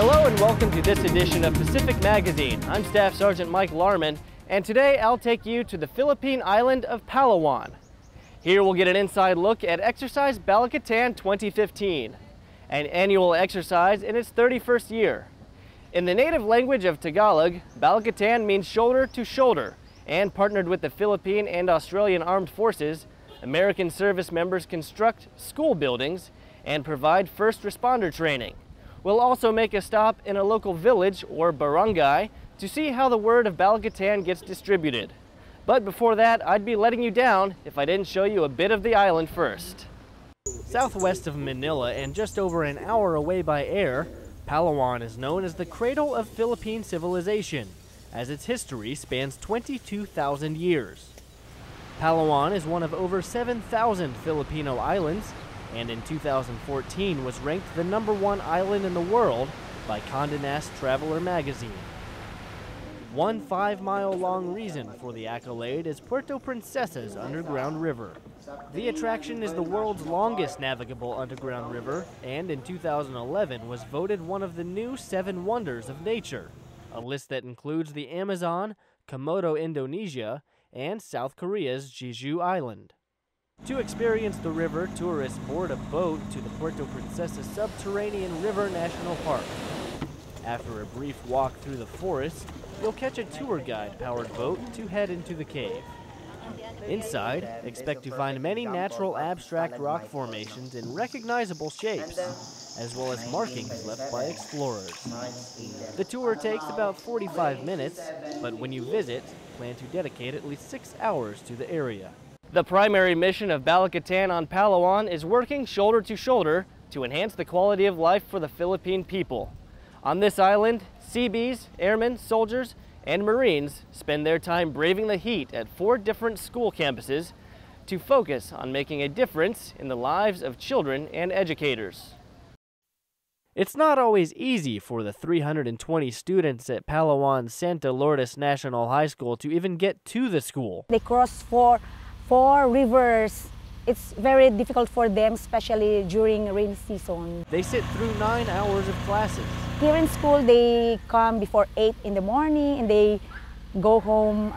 Hello and welcome to this edition of Pacific Magazine. I'm Staff Sergeant Mike Larman, and today I'll take you to the Philippine island of Palawan. Here we'll get an inside look at Exercise Balikatan 2015, an annual exercise in its 31st year. In the native language of Tagalog, Balikatan means shoulder to shoulder, and partnered with the Philippine and Australian Armed Forces, American service members construct school buildings and provide first responder training. We'll also make a stop in a local village or barangay to see how the word of Balikatan gets distributed. But before that, I'd be letting you down if I didn't show you a bit of the island first. Southwest of Manila and just over an hour away by air, Palawan is known as the cradle of Philippine civilization, as its history spans 22,000 years. Palawan is one of over 7,000 Filipino islands, and in 2014 was ranked the #1 island in the world by Condé Nast Traveler magazine. One 5-mile-long reason for the accolade is Puerto Princesa's underground river. The attraction is the world's longest navigable underground river, and in 2011 was voted one of the new 7 wonders of nature, a list that includes the Amazon, Komodo, Indonesia, and South Korea's Jeju Island. To experience the river, tourists board a boat to the Puerto Princesa Subterranean River National Park. After a brief walk through the forest, you'll catch a tour guide-powered boat to head into the cave. Inside, expect to find many natural abstract rock formations in recognizable shapes, as well as markings left by explorers. The tour takes about 45 minutes, but when you visit, plan to dedicate at least 6 hours to the area. The primary mission of Balikatan on Palawan is working shoulder to shoulder to enhance the quality of life for the Philippine people. On this island, Seabees, airmen, soldiers, and Marines spend their time braving the heat at 4 different school campuses to focus on making a difference in the lives of children and educators. It's not always easy for the 320 students at Palawan's Santa Lourdes National High School to even get to the school. They cross four rivers. It's very difficult for them, especially during rain season. They sit through 9 hours of classes. Here in school, they come before 8 in the morning and they go home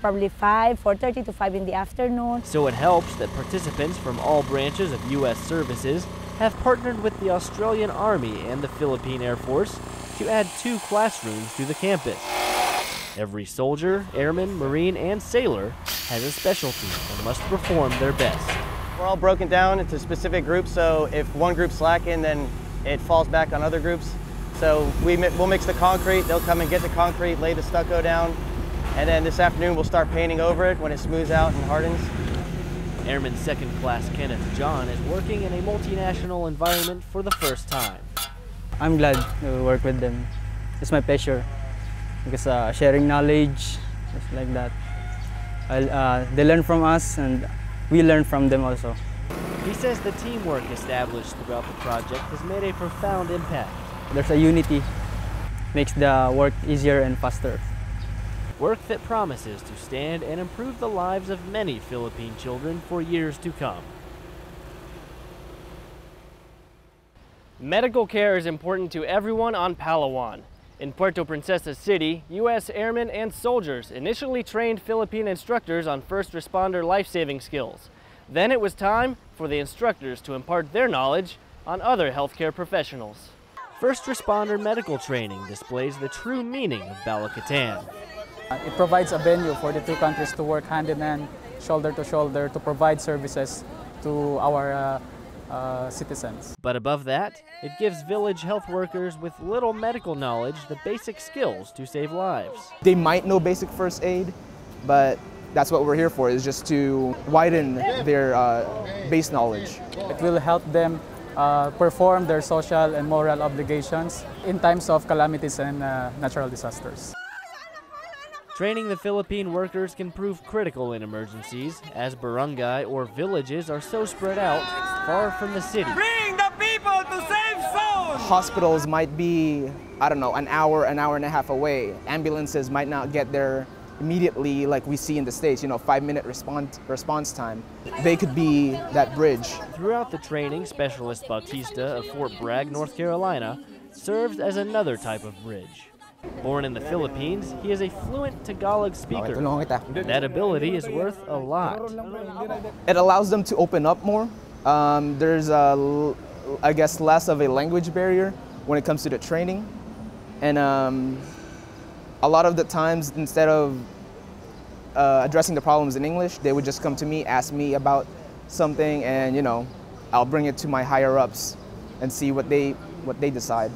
probably 4:30 to 5 in the afternoon. So it helps that participants from all branches of U.S. services have partnered with the Australian Army and the Philippine Air Force to add 2 classrooms to the campus. Every soldier, airman, Marine, and sailor has a specialty and must perform their best. We're all broken down into specific groups, so if one group's slacking, then it falls back on other groups. So we'll mix the concrete, they'll come and get the concrete, lay the stucco down, and then this afternoon we'll start painting over it when it smooths out and hardens. Airman Second Class Kenneth John is working in a multinational environment for the first time. I'm glad to work with them. It's my pleasure because sharing knowledge, just like that. They learn from us and we learn from them also. He says the teamwork established throughout the project has made a profound impact. There's a unity, makes the work easier and faster. Work that promises to stand and improve the lives of many Philippine children for years to come. Medical care is important to everyone on Palawan. In Puerto Princesa City, U.S. airmen and soldiers initially trained Philippine instructors on first responder life-saving skills. Then it was time for the instructors to impart their knowledge on other healthcare professionals. First responder medical training displays the true meaning of Balikatan. It provides a venue for the 2 countries to work hand in hand, shoulder to shoulder, to provide services to our citizens. But above that, it gives village health workers with little medical knowledge the basic skills to save lives. They might know basic first aid, but that's what we're here for, is just to widen their base knowledge. It will help them perform their social and moral obligations in times of calamities and natural disasters. Training the Philippine workers can prove critical in emergencies, as barangay or villages are so spread out, far from the city. Bring the people to safe zone! Hospitals might be, I don't know, an hour and a half away. Ambulances might not get there immediately like we see in the States, 5-minute response time. They could be that bridge. Throughout the training, Specialist Bautista of Fort Bragg, North Carolina, serves as another type of bridge. Born in the Philippines, he is a fluent Tagalog speaker. That ability is worth a lot. It allows them to open up more. There's, I guess, less of a language barrier when it comes to the training. And a lot of the times, instead of addressing the problems in English, they would just come to me, ask me about something, and I'll bring it to my higher ups and see what they decide.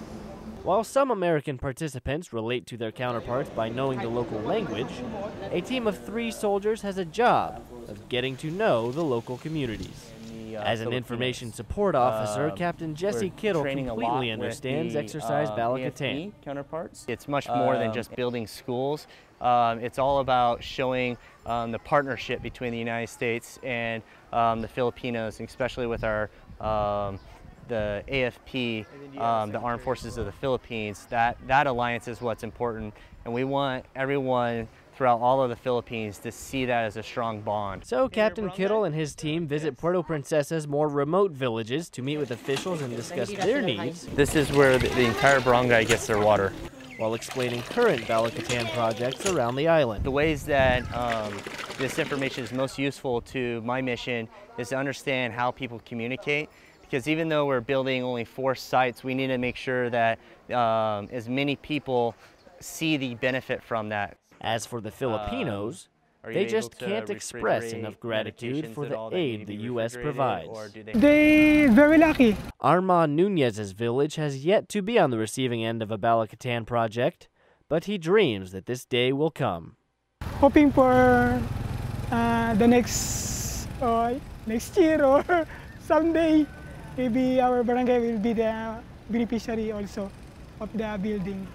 While some American participants relate to their counterparts by knowing the local language, a team of 3 soldiers has a job of getting to know the local communities. As an information support officer, Captain Jesse Kittle completely understands Exercise Balikatan. Counterparts. It's much more than just building schools. It's all about showing the partnership between the United States and the Filipinos, especially with our the AFP, the Armed Forces of the Philippines. That alliance is what's important, and we want everyone throughout all of the Philippines to see that as a strong bond. So Captain Kittle and his team visit Puerto Princesa's more remote villages to meet with officials and discuss their needs. This is where the entire barangay gets their water, while explaining current Balikatan projects around the island. The ways that this information is most useful to my mission is to understand how people communicate. Because even though we're building only 4 sites, we need to make sure that as many people see the benefit from that. As for the Filipinos, they just can't express enough gratitude for the aid the U.S. provides. They're very lucky. Armand Nunez's village has yet to be on the receiving end of a Balikatan project, but he dreams that this day will come. Hoping for the next year or someday, maybe our barangay will be the beneficiary also of the building.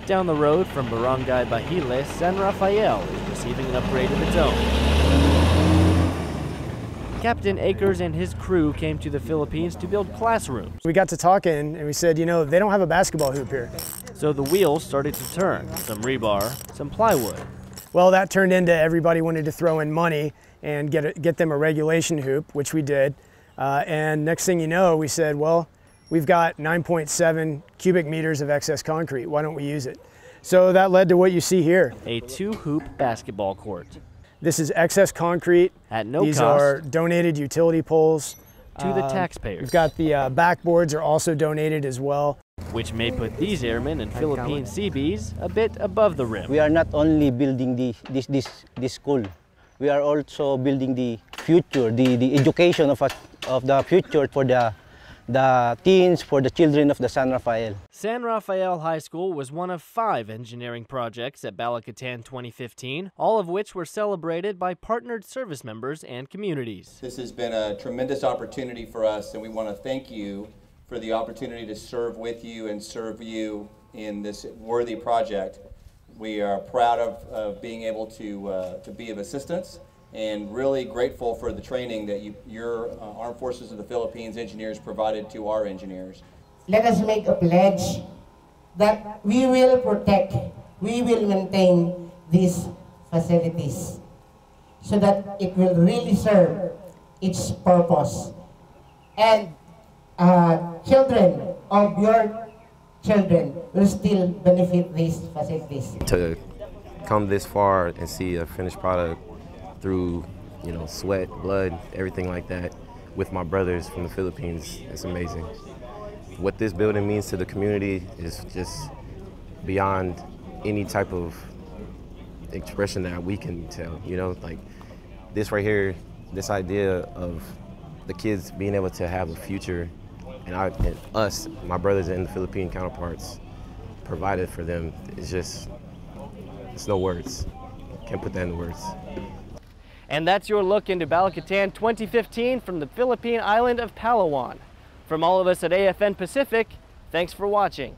Down the road from Barangay Bahile, San Rafael is receiving an upgrade of its own. Captain Akers and his crew came to the Philippines to build classrooms. We got to talking and we said, they don't have a basketball hoop here. So the wheels started to turn, some rebar, some plywood. Well, that turned into everybody wanted to throw in money and get them a regulation hoop, which we did. And next thing you know, we said, well, we've got 9.7 cubic meters of excess concrete. Why don't we use it? So that led to what you see here. A 2-hoop basketball court. This is excess concrete. At no cost. These are donated utility poles. To the taxpayers. We've got the backboards are also donated as well. Which may put these airmen and Philippine Seabees a bit above the rim. We are not only building this school. We are also building the future, the education of the future for the teens, for the children of the San Rafael. San Rafael High School was one of 5 engineering projects at Balikatan 2015, all of which were celebrated by partnered service members and communities. This has been a tremendous opportunity for us, and we want to thank you for the opportunity to serve with you and serve you in this worthy project. We are proud of being able to be of assistance, and really grateful for the training that your Armed Forces of the Philippines engineers provided to our engineers. Let us make a pledge that we will protect, we will maintain these facilities so that it will really serve its purpose. And children of your children will still benefit these facilities. To come this far and see a finished product through, sweat, blood, everything like that, with my brothers from the Philippines, it's amazing. What this building means to the community is just beyond any type of expression that we can tell, like this right here, this idea of the kids being able to have a future, and us, my brothers and the Philippine counterparts, provided for them, it's no words. Can't put that into words. And that's your look into Balikatan 2015 from the Philippine island of Palawan. From all of us at AFN Pacific, thanks for watching.